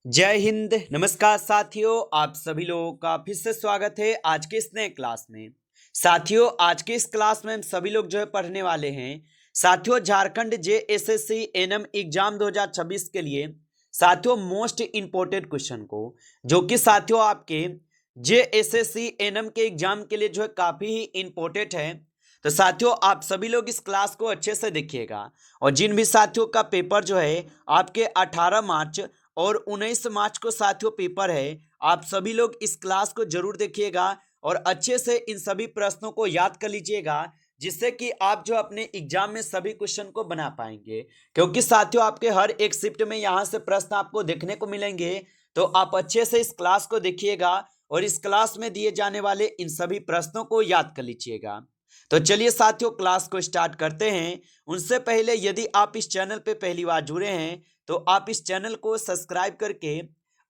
जय हिंद। नमस्कार साथियों, आप सभी लोगों का फिर से स्वागत है आज के इस नए क्लास में। साथियों, आज के इस क्लास में हम सभी लोग जो है पढ़ने वाले हैं साथियों झारखंड जेएसएससी एनएम एग्जाम 2026 के लिए साथियों मोस्ट इंपोर्टेंट क्वेश्चन को, जो कि साथियों आपके जेएसएससी एनएम के एग्जाम के लिए जो है काफी ही इंपॉर्टेंट है। तो साथियों आप सभी लोग इस क्लास को अच्छे से देखिएगा, और जिन भी साथियों का पेपर जो है आपके 18 मार्च और 19 मार्च को साथियों पेपर है, आप सभी लोग इस क्लास को जरूर देखिएगा और अच्छे से इन सभी प्रश्नों को याद कर लीजिएगा, जिससे कि आप जो अपने एग्जाम में सभी क्वेश्चन को बना पाएंगे। क्योंकि साथियों आपके हर एक शिफ्ट में यहां से प्रश्न आपको देखने को मिलेंगे, तो आप अच्छे से इस क्लास को देखिएगा और इस क्लास में दिए जाने वाले इन सभी प्रश्नों को याद कर लीजिएगा। तो चलिए साथियों क्लास को स्टार्ट करते हैं। उनसे पहले यदि आप इस चैनल पे पहली बार जुड़े हैं तो आप इस चैनल को सब्सक्राइब करके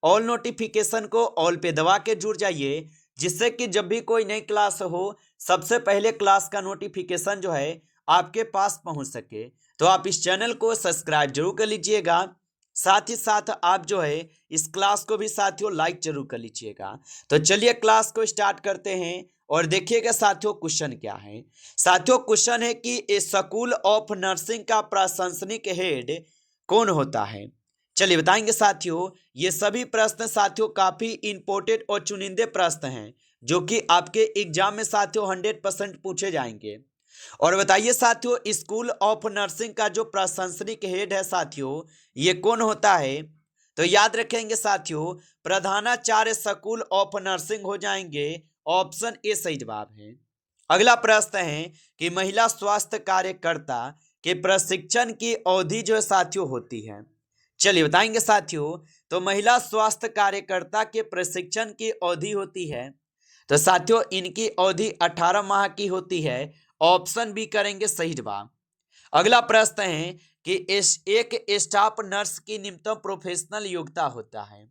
ऑल नोटिफिकेशन को ऑल पे दबा के जुड़ जाइए, जिससे कि जब भी कोई नई क्लास हो सबसे पहले क्लास का नोटिफिकेशन जो है आपके पास पहुंच सके। तो आप इस चैनल को सब्सक्राइब जरूर कर लीजिएगा, साथ ही साथ आप जो है इस क्लास को भी साथियों लाइक जरूर कर लीजिएगा। तो चलिए क्लास को स्टार्ट करते हैं और देखिएगा साथियों क्वेश्चन क्या है। साथियों क्वेश्चन है कि ए स्कूल ऑफ नर्सिंग का प्रशासनिक हेड कौन होता है। चलिए बताएंगे साथियों। ये सभी प्रश्न साथियों काफी इंपोर्टेंट और चुनिंदे प्रश्न हैं, जो कि आपके एग्जाम में साथियों 100% पूछे जाएंगे। और बताइए साथियों, स्कूल ऑफ नर्सिंग का जो प्रशासनिक हेड है साथियों, ये कौन होता है। तो याद रखेंगे साथियों, प्रधानाचार्य स्कूल ऑफ नर्सिंग हो जाएंगे। ऑप्शन ए सही जवाब है। अगला प्रश्न है कि महिला स्वास्थ्य कार्यकर्ता के प्रशिक्षण की अवधि जो है साथियों होती है। चलिए बताएंगे साथियों। तो महिला स्वास्थ्य कार्यकर्ता के प्रशिक्षण की अवधि होती है, तो साथियों इनकी अवधि 18 माह की होती है। ऑप्शन बी करेंगे सही जवाब। अगला प्रश्न है कि एक स्टाफ नर्स की न्यूनतम प्रोफेशनल योग्यता होता है।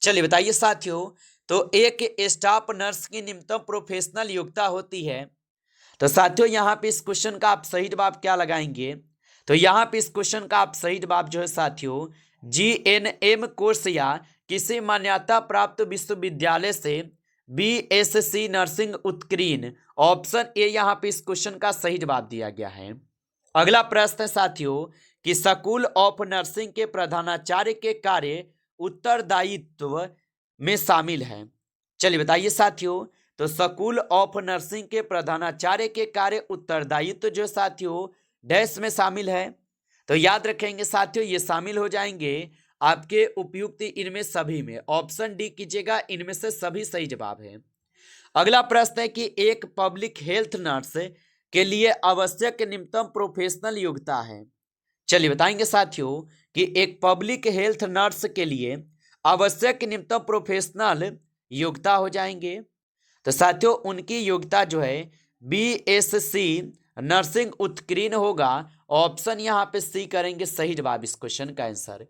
चलिए बताइए साथियों। तो एक स्टाफ नर्स की न्यूनतम प्रोफेशनल योग्यता होती है, तो साथियों यहाँ पे इस क्वेश्चन का आप सही जवाब क्या लगाएंगे। तो यहाँ पे इस क्वेश्चन का आप सही जवाब जो है साथियों जीएनएम कोर्स या किसी मान्यता प्राप्त विश्वविद्यालय से बीएससी नर्सिंग उत्कीर्ण। ऑप्शन ए यहाँ पे इस क्वेश्चन का सही जवाब दिया गया है। अगला प्रश्न है साथियों कि स्कूल ऑफ नर्सिंग के प्रधानाचार्य के कार्य उत्तरदायित्व में शामिल है। चलिए बताइए साथियों। तो स्कूल ऑफ नर्सिंग के प्रधानाचार्य के कार्य उत्तरदायित्व जो साथियों डैश में शामिल है। तो याद रखेंगे साथियों, ये शामिल हो जाएंगे आपके उपयुक्त इनमें सभी में। ऑप्शन डी कीजिएगा, इनमें से सभी सही जवाब है। अगला प्रश्न है कि एक पब्लिक हेल्थ नर्स के लिए आवश्यक न्यूनतम प्रोफेशनल योग्यता है। चलिए बताएंगे साथियों कि एक पब्लिक हेल्थ नर्स के लिए आवश्यक न्यूनतम प्रोफेशनल योग्यता हो जाएंगे। तो साथियों उनकी योग्यता जो है बीएससी नर्सिंग उत्कीर्ण होगा। ऑप्शन यहाँ पे सी करेंगे सही जवाब इस क्वेश्चन का आंसर।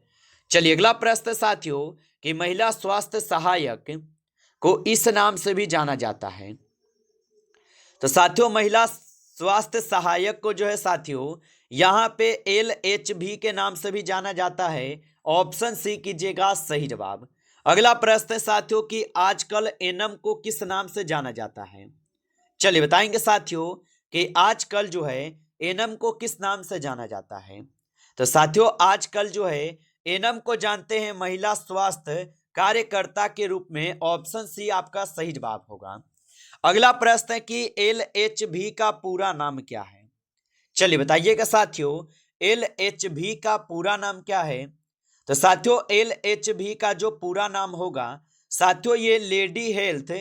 चलिए अगला प्रश्न साथियों कि महिला स्वास्थ्य सहायक को इस नाम से भी जाना जाता है। तो साथियों महिला स्वास्थ्य सहायक को जो है साथियों यहाँ पे एलएचबी के नाम से भी जाना जाता है। ऑप्शन सी कीजिएगा सही जवाब। अगला प्रश्न है साथियों कि आजकल एनएम को किस नाम से जाना जाता है। चलिए बताएंगे साथियों कि आजकल जो है एनएम को किस नाम से जाना जाता है। तो साथियों आजकल जो है एनएम को जानते हैं महिला स्वास्थ्य कार्यकर्ता के रूप में। ऑप्शन सी आपका सही जवाब होगा। अगला प्रश्न है कि एलएचबी का पूरा नाम क्या है। चलिए बताइएगा साथियों, एलएचबी का पूरा नाम क्या है। तो साथियों एलएचबी का जो पूरा नाम होगा साथियों ये लेडी हेल्थ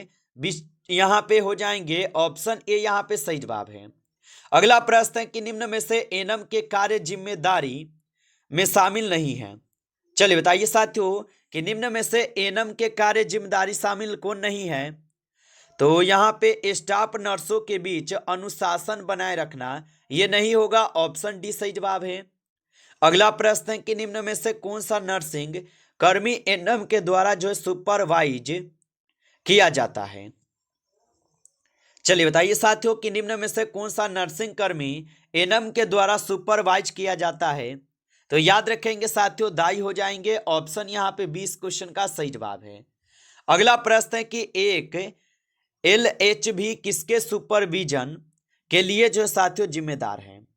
यहाँ पे हो जाएंगे। ऑप्शन ए यहाँ पे सही जवाब है। अगला प्रश्न है कि निम्न में से एनएम के कार्य जिम्मेदारी में शामिल नहीं है। चलिए बताइए साथियों कि निम्न में से एनएम के कार्य जिम्मेदारी शामिल कौन नहीं है। तो यहाँ पे स्टाफ नर्सों के बीच अनुशासन बनाए रखना ये नहीं होगा। ऑप्शन डी सही जवाब है। अगला प्रश्न है कि निम्न में से कौन सा नर्सिंग कर्मी एनएम के द्वारा जो है सुपरवाइज किया जाता है। चलिए बताइए साथियों कि निम्न में से कौन सा नर्सिंग कर्मी एनएम के द्वारा सुपरवाइज किया जाता है। तो याद रखेंगे साथियों दाई हो जाएंगे। ऑप्शन यहाँ पे 20 क्वेश्चन का सही जवाब है। अगला प्रश्न है कि एक LHV किसके सुपरविजन के लिए जो है साथियों जिम्मेदार है।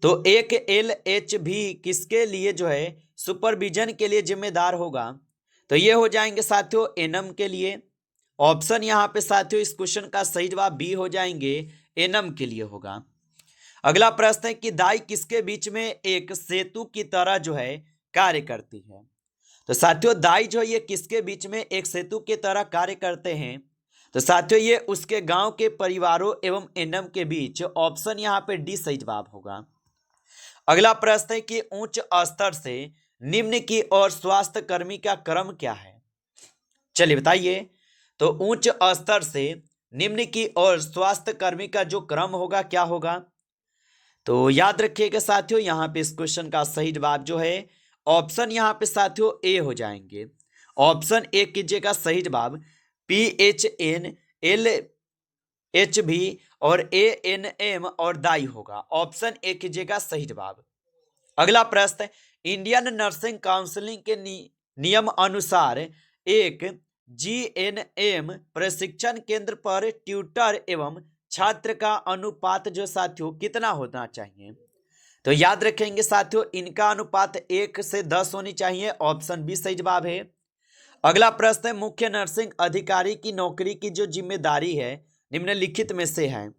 तो एक LHV किसके लिए जो है सुपरविजन के लिए जिम्मेदार होगा। तो ये हो जाएंगे साथियों एनम के लिए। ऑप्शन यहाँ पे साथियों इस क्वेश्चन का सही जवाब बी हो जाएंगे, एनम के लिए होगा। अगला प्रश्न है कि दाई किसके बीच में एक सेतु की तरह जो है कार्य करती है। तो साथियों दाई जो है ये किसके बीच में एक सेतु की तरह कार्य करते हैं। तो साथियों ये उसके गांव के परिवारों एवं एनम के बीच। ऑप्शन यहाँ पे डी सही जवाब होगा। अगला प्रश्न है कि उच्च स्तर से निम्न की ओर स्वास्थ्य कर्मी का क्रम क्या है। चलिए बताइए। तो उच्च स्तर से निम्न की ओर स्वास्थ्य कर्मी का जो क्रम होगा क्या होगा। तो याद रखिएगा साथियों यहाँ पे इस क्वेश्चन का सही जवाब जो है ऑप्शन यहाँ पे साथियों ए हो जाएंगे। ऑप्शन ए कीजिएगा सही जवाब। PHNLHV और ANM और दाई होगा। ऑप्शन ए कीजिएगा सही जवाब। अगला प्रश्न, इंडियन नर्सिंग काउंसिलिंग के नियम अनुसार एक GNM प्रशिक्षण केंद्र पर ट्यूटर एवं छात्र का अनुपात जो साथियों कितना होना चाहिए। तो याद रखेंगे साथियों इनका अनुपात 1 से 10 होनी चाहिए। ऑप्शन बी सही जवाब है। अगला प्रश्न है मुख्य नर्सिंग अधिकारी की नौकरी की जो जिम्मेदारी है निम्नलिखित में से है,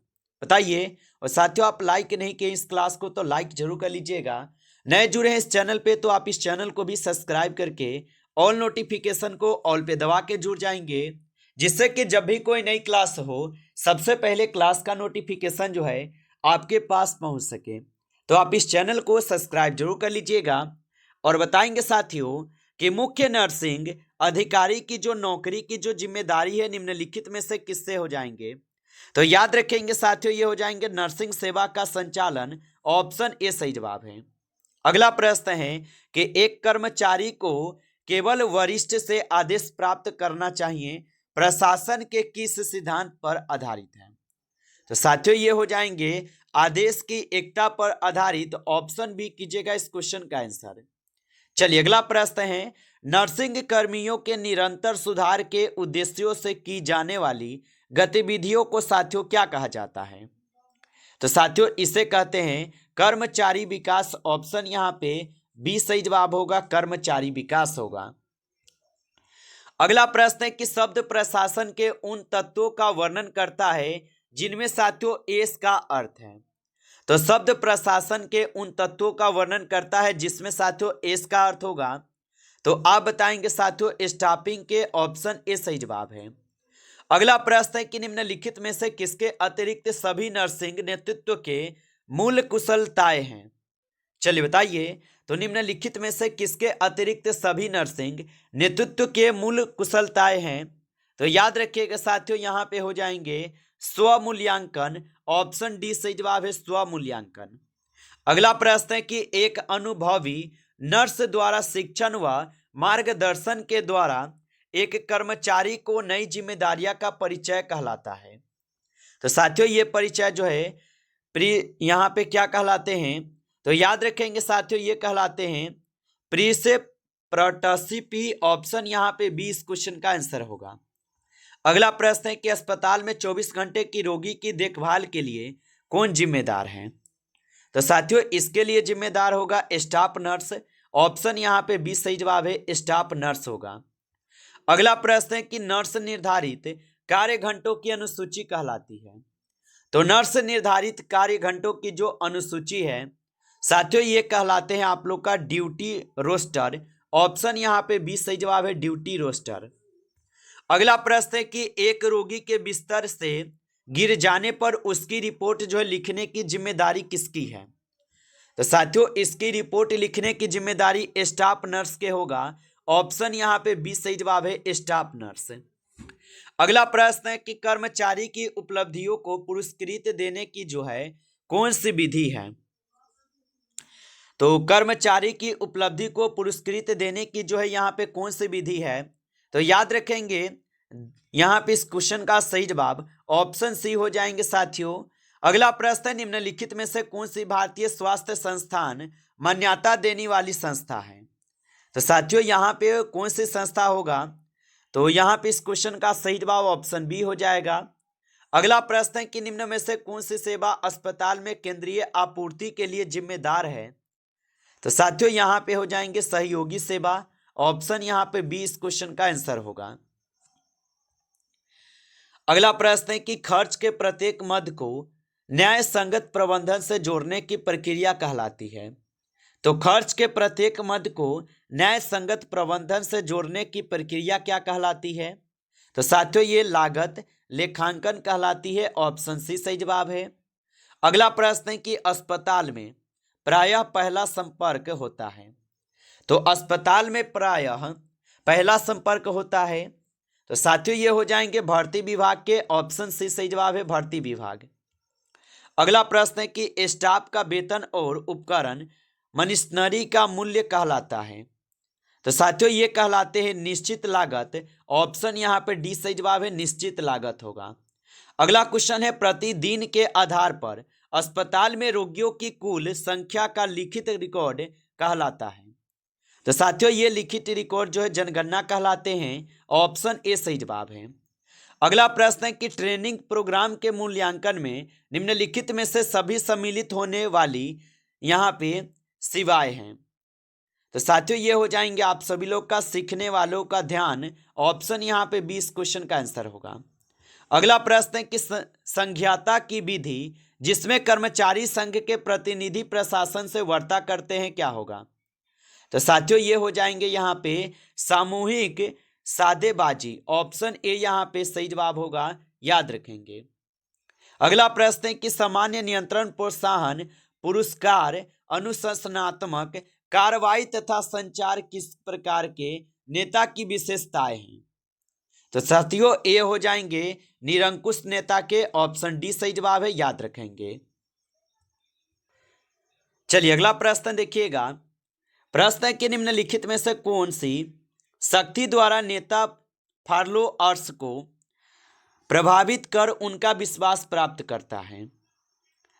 बताइए। और साथियों आप लाइक नहीं किए इस क्लास को तो लाइक जरूर कर लीजिएगा। नए जुड़े हैं इस चैनल पे तो आप इस चैनल को भी सब्सक्राइब करके ऑल नोटिफिकेशन को ऑल पे दबा के जुड़ जाएंगे, जिससे कि जब भी कोई नई क्लास हो सबसे पहले क्लास का नोटिफिकेशन जो है आपके पास पहुंच सके। तो आप इस चैनल को सब्सक्राइब जरूर कर लीजिएगा। और बताएंगे साथियों कि मुख्य नर्सिंग अधिकारी की जो नौकरी की जो जिम्मेदारी है निम्नलिखित में से किससे हो जाएंगे। तो याद रखेंगे साथियों ये हो जाएंगे नर्सिंग सेवा का संचालन। ऑप्शन ए सही जवाब है। अगला प्रश्न है कि एक कर्मचारी को केवल वरिष्ठ से आदेश प्राप्त करना चाहिए, प्रशासन के किस सिद्धांत पर आधारित है। तो साथियों ये हो जाएंगे आदेश की एकता पर आधारित। ऑप्शन बी कीजिएगा इस क्वेश्चन का आंसर। चलिए अगला प्रश्न है नर्सिंग कर्मियों के निरंतर सुधार के उद्देश्यों से की जाने वाली गतिविधियों को साथियों क्या कहा जाता है। तो साथियों इसे कहते हैं कर्मचारी विकास। ऑप्शन यहाँ पे बी सही जवाब होगा, कर्मचारी विकास होगा। अगला प्रश्न है कि शब्द प्रशासन के उन तत्वों का वर्णन करता है जिनमें साथियों एस का अर्थ है। तो शब्द प्रशासन के उन तत्वों का वर्णन करता है जिसमें साथियों एस का अर्थ होगा। तो आप बताएंगे साथियों स्टाफिंग के। ऑप्शन ए सही जवाब है। अगला प्रश्न है कि निम्नलिखित में से किसके अतिरिक्त सभी नर्सिंग नेतृत्व के मूल कुशलताएं हैं। चलिए बताइए। तो निम्नलिखित में से किसके अतिरिक्त सभी नर्सिंग नेतृत्व के मूल कुशलताएं हैं। तो याद रखिएगा साथियों यहाँ पे हो जाएंगे स्वमूल्यांकन। ऑप्शन डी सही जवाब है, स्वमूल्यांकन। अगला प्रश्न है कि एक अनुभवी नर्स द्वारा शिक्षण व मार्गदर्शन के द्वारा एक कर्मचारी को नई जिम्मेदारियां का परिचय कहलाता है। तो साथियों ये परिचय जो है यहाँ पे क्या कहलाते हैं। तो याद रखेंगे साथियों ये कहलाते हैं प्रीसेप्टरशिप। ऑप्शन यहाँ पे 20 क्वेश्चन का आंसर होगा। अगला प्रश्न है कि अस्पताल में 24 घंटे की रोगी की देखभाल के लिए कौन जिम्मेदार है। तो साथियों इसके लिए जिम्मेदार होगा स्टाफ नर्स। ऑप्शन यहाँ पे 20 सही जवाब है, स्टाफ नर्स होगा। अगला प्रश्न है कि नर्स निर्धारित कार्य घंटों की अनुसूची कहलाती है। तो नर्स निर्धारित कार्य घंटों की जो अनुसूची है साथियों ये कहलाते हैं आप लोग का ड्यूटी रोस्टर। ऑप्शन यहाँ पे 20 सही जवाब है, ड्यूटी रोस्टर। अगला प्रश्न है कि एक रोगी के बिस्तर से गिर जाने पर उसकी रिपोर्ट जो है लिखने की जिम्मेदारी किसकी है। तो साथियों इसकी रिपोर्ट लिखने की जिम्मेदारी स्टाफ नर्स के होगा। ऑप्शन यहाँ पे 20 सही जवाब है, स्टाफ नर्स। अगला प्रश्न है कि कर्मचारी की उपलब्धियों को पुरस्कृत देने की जो है कौन सी विधि है। तो कर्मचारी की उपलब्धि को पुरस्कृत देने की जो है यहाँ पे कौन सी विधि है। तो याद रखेंगे यहाँ पे इस क्वेश्चन का सही जवाब ऑप्शन सी हो जाएंगे साथियों। अगला प्रश्न है निम्नलिखित में से कौन सी भारतीय स्वास्थ्य संस्थान मान्यता देने वाली संस्था है। तो साथियों यहाँ पे कौन सी संस्था होगा, तो यहाँ पे इस क्वेश्चन का सही जवाब ऑप्शन बी हो जाएगा। अगला प्रश्न है कि निम्न में से कौन सी सेवा अस्पताल में केंद्रीय आपूर्ति के लिए जिम्मेदार है। तो साथियों यहाँ पे हो जाएंगे सहयोगी सेवा, ऑप्शन यहाँ पे बी इस क्वेश्चन का आंसर होगा। अगला प्रश्न है कि खर्च के प्रत्येक मद को न्याय संगत प्रबंधन से जोड़ने की प्रक्रिया कहलाती है। तो खर्च के प्रत्येक मद को न्याय संगत प्रबंधन से जोड़ने की प्रक्रिया क्या कहलाती है। तो साथियों ये लागत लेखांकन कहलाती है, ऑप्शन सी सही जवाब है। अगला प्रश्न है कि अस्पताल में प्रायः पहला संपर्क होता है। तो अस्पताल में प्रायः पहला संपर्क होता है। तो साथियों ये हो जाएंगे भर्ती विभाग के, ऑप्शन सी सही जवाब है भर्ती विभाग। अगला प्रश्न है कि स्टाफ का वेतन और उपकरण मशीनरी का मूल्य कहलाता है। तो साथियों ये कहलाते हैं निश्चित लागत, ऑप्शन यहाँ पे डी सही जवाब है निश्चित लागत होगा। अगला क्वेश्चन है प्रतिदिन के आधार पर अस्पताल में रोगियों की कुल संख्या का लिखित रिकॉर्ड कहलाता है। तो साथियों ये लिखित रिकॉर्ड जो है जनगणना कहलाते हैं, ऑप्शन ए सही जवाब है। अगला प्रश्न है कि ट्रेनिंग प्रोग्राम के मूल्यांकन में निम्नलिखित में से सभी सम्मिलित होने वाली यहाँ पे सिवाय हैं। तो साथियों ये हो जाएंगे आप सभी लोग का सीखने वालों का ध्यान, ऑप्शन यहाँ पे 20 क्वेश्चन का आंसर होगा। अगला प्रश्न है कि संघीयता की विधि जिसमें कर्मचारी संघ के प्रतिनिधि प्रशासन से वार्ता करते हैं क्या होगा। तो साथियों ये हो जाएंगे यहाँ पे सामूहिक सादेबाजी, ऑप्शन ए यहाँ पे सही जवाब होगा, याद रखेंगे। अगला प्रश्न है कि सामान्य नियंत्रण प्रोत्साहन पुरस्कार अनुशासनात्मक कार्रवाई तथा संचार किस प्रकार के नेता की विशेषताएं हैं। तो साथियों ए हो जाएंगे निरंकुश नेता के, ऑप्शन डी सही जवाब है, याद रखेंगे। चलिए अगला प्रश्न देखिएगा। प्रश्न है कि निम्नलिखित में से कौन सी शक्ति द्वारा नेता फॉलोअर्स को प्रभावित कर उनका विश्वास प्राप्त करता है।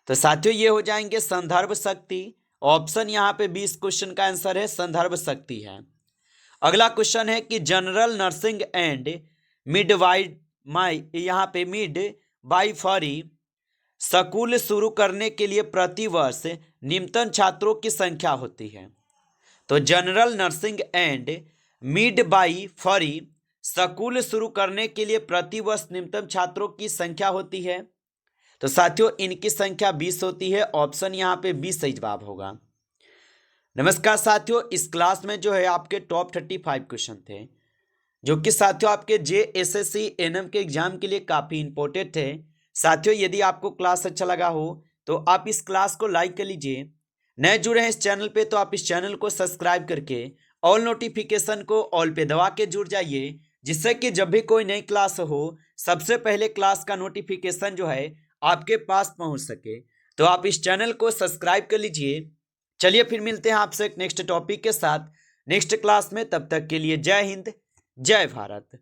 तो साथियों ये हो जाएंगे संदर्भ शक्ति, ऑप्शन यहाँ पे 20 क्वेश्चन का आंसर है संदर्भ शक्ति है। अगला क्वेश्चन है कि जनरल नर्सिंग एंड यहाँ पे मिड वाइफरी स्कूल शुरू करने के लिए प्रति वर्ष निम्नतम छात्रों की संख्या होती है। तो general nursing and mid wifery school शुरू करने के लिए प्रति वर्ष निम्नतम छात्रों की संख्या होती है। तो साथियों इनकी संख्या 20 होती है, ऑप्शन यहाँ पे 20 सही जवाब होगा। नमस्कार साथियों, इस क्लास में जो है आपके टॉप 35 क्वेश्चन थे जो कि साथियों आपके JSSC NM के एग्जाम के लिए काफ़ी इंपॉर्टेंट थे। साथियों यदि आपको क्लास अच्छा लगा हो तो आप इस क्लास को लाइक कर लीजिए। नए जुड़े हैं इस चैनल पे तो आप इस चैनल को सब्सक्राइब करके ऑल नोटिफिकेशन को ऑल पे दबा के जुड़ जाइए, जिससे कि जब भी कोई नई क्लास हो सबसे पहले क्लास का नोटिफिकेशन जो है आपके पास पहुंच सके। तो आप इस चैनल को सब्सक्राइब कर लीजिए। चलिए फिर मिलते हैं आपसे एक नेक्स्ट टॉपिक के साथ नेक्स्ट क्लास में। तब तक के लिए जय हिंद, जय भारत।